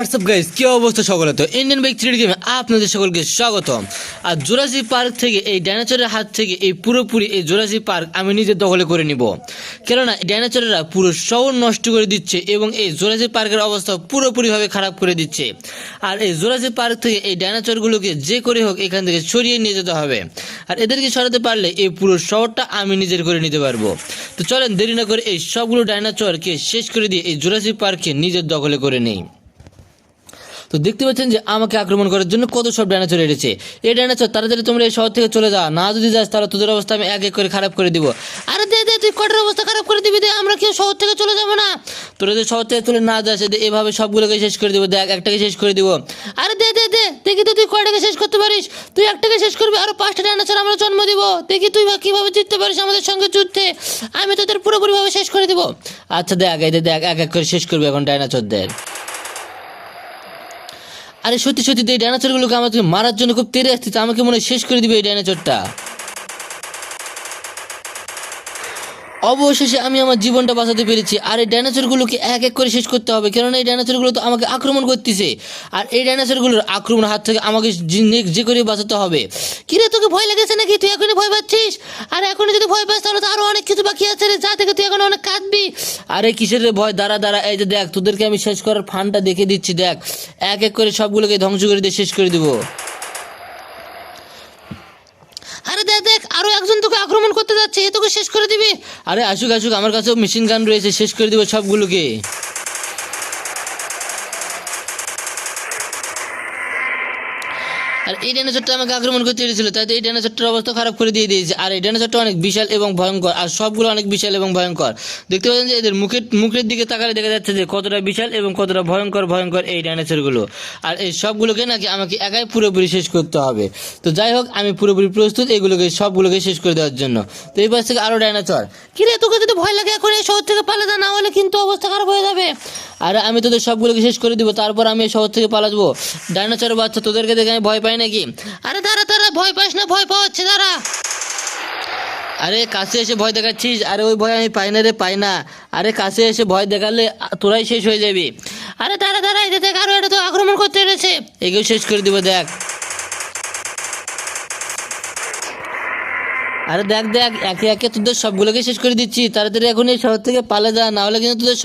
WhatsApp guys, কি অবস্থা সকলে? তো ইন্ডিয়ান বাইক 3D গেমে আপনাদের সকলকে স্বাগতম। আর জুরাসিক পার্ক থেকে এই ডাইনোসরের হাত থেকে এই পুরোপুরি এই জুরাসিক পার্ক আমি নিজের দখলে করে নিব, কেননা ডাইনোসরেরা পুরো শহর নষ্ট করে দিচ্ছে এবং এই জুরাসিক পার্কের অবস্থা পুরোপুরিভাবে খারাপ করে দিচ্ছে। আর এই জুরাসিক পার্ক থেকে এই ডাইনোসরগুলোকে যে করে হোক এখান থেকে সরিয়ে নিয়ে যেতে হবে। আর এদেরকে সরাতে পারলে এই পুরো শহরটা আমি নিজের করে নিতে পারবো। তো চলেন দেরি না করে এই সবগুলো ডাইনোসরকে শেষ করে দিয়ে এই জুরাসিক পার্ককে নিজের দখলে করে নেই। তো দেখতে পাচ্ছেন যে আমাকে আক্রমণ করার জন্য কত সব ডাইনোসর এসেছে। এই ডাইনোসর তাড়াতাড়ি তোমরা এই শহর থেকে চলে যাও, না যদি যাস তাহলে তোদের অবস্থা আমি এক এক করে খারাপ করে দিব। আরে দে দে, তুই কটার অবস্থা খারাপ করে দিবি, দে, আমরা কেউ শহর থেকে চলে যাবো না। তোরা যদি শহর থেকে চলে না যাস এভাবে সবগুলোকে শেষ করে দিব। দেখ, একটাকে শেষ করে দিব। আরে দে দে দে, দেখি তো তুই কয়টাকে শেষ করতে পারিস। তুই একটাকে শেষ করবি, আরো 5টা ডাইনোসর আমরা জন্ম দিব। দেখি তুই কিভাবে জিততে পারিস আমাদের সঙ্গে যুদ্ধে। আমি তোদের পুরোপুরিভাবে শেষ করে দিব। আচ্ছা দেখ, এই দেখ, এক এক করে শেষ করবি এখন ডাইনোসরদের। আরে সত্যি সত্যি এই ডাইনোসরগুলোকে আমাকে মারার জন্য খুব তেড়ে আসছে, আমাকে মনে হয় শেষ করে দিবে এই ডাইনোসরটা। অবশেষে আমি আমার জীবনটা বাঁচাতে পেরেছি। আর এই ডাইনোসরগুলোকে এক এক করে শেষ করতে হবে, কেননা এই ডাইনোসরগুলো তো আমাকে আক্রমণ করতেছে। আর এই ডাইনোসরগুলোর আক্রমণের হাত থেকে আমাকে যে করে বাঁচাতে হবে। কিরে, তোকে ভয় লেগেছে নাকি? তুই এখনই ভয় পাচ্ছিস? আর এখনই যদি ভয় পাস তাহলে তো আরো অনেক কিছু বাকি আছে রে, যা থেকে তুই এখন অনেক কাঁদবি। আরে কিসের রে ভয়? দাঁড়া দাঁড়া, এই যে দেখ, তোদেরকে আমি শেষ করার ফানটা দেখে দিচ্ছি। দেখ, এক এক করে সবগুলোকে ধ্বংস করে দিয়ে শেষ করে দিব। আরে দেখ দেখ, আরো একজন তোকে আক্রমণ করতে যাচ্ছে, এ তোকে শেষ করে দিবি। আরে আসুক আসুক, আমার কাছেও মেশিন গান রয়েছে, শেষ করে দিব সবগুলোকে। আর এই ডাইনোসরটা আমাকে আক্রমণ করতে এসেছিল, তাই এই ডাইনোসরটার অবস্থা খারাপ করে দিয়ে দিয়েছে। আর এই ডাইনোসরটা অনেক বিশাল এবং ভয়ঙ্কর, আর সবগুলো অনেক বিশাল এবং ভয়ঙ্কর। দেখতে পাচ্ছেন যে এদের মুখের দিকে তাকালে দেখা যাচ্ছে যে কতটা বিশাল এবং কতটা ভয়ঙ্কর এই ডাইনোসরগুলো। আর এই সবগুলোকে নাকি আমাকে একাই পুরোপুরি শেষ করতে হবে। তো যাই হোক, আমি পুরোপুরি প্রস্তুত এগুলোকে সবগুলোকে শেষ করে দেওয়ার জন্য। তো এই পাশ থেকে আরও ডাইনোসর। কিরে, তোকে যদি ভয় লাগে এখন এই শহর থেকে পালাতে, না হলে কিন্তু অবস্থা খারাপ হয়ে যাবে। আর আমি তোদের সবগুলোকে শেষ করে দিব, তারপর আমি এই শহর থেকে পালাবো। ডাইনোসরের বাচ্চা, তোদেরকে দেখে আমি ভয় পাই নাকি? আরে দাঁড়া দাঁড়া, ভয় পাস না, ভয় পাওয়াচ্ছে, দাঁড়া। আরে কাছে এসে ভয় দেখাচ্ছিস? আরে ওই ভয় আমি পাই না রে, পাই না। আরে কাছে এসে ভয় দেখালে তোরাই শেষ হয়ে যাবি। আরে দাঁড়া দাঁড়া, এই দেখ, আরো এটা তো আক্রমণ করতে এসেছে, একেও শেষ করে দিব। দেখ, আরে দেখ দেখ, একে একে তোদের সবগুলোকে শেষ করে দিচ্ছি। তাড়াতাড়ি এখন এই শহর থেকে পালা যা, না হলে কিন্তু তোদের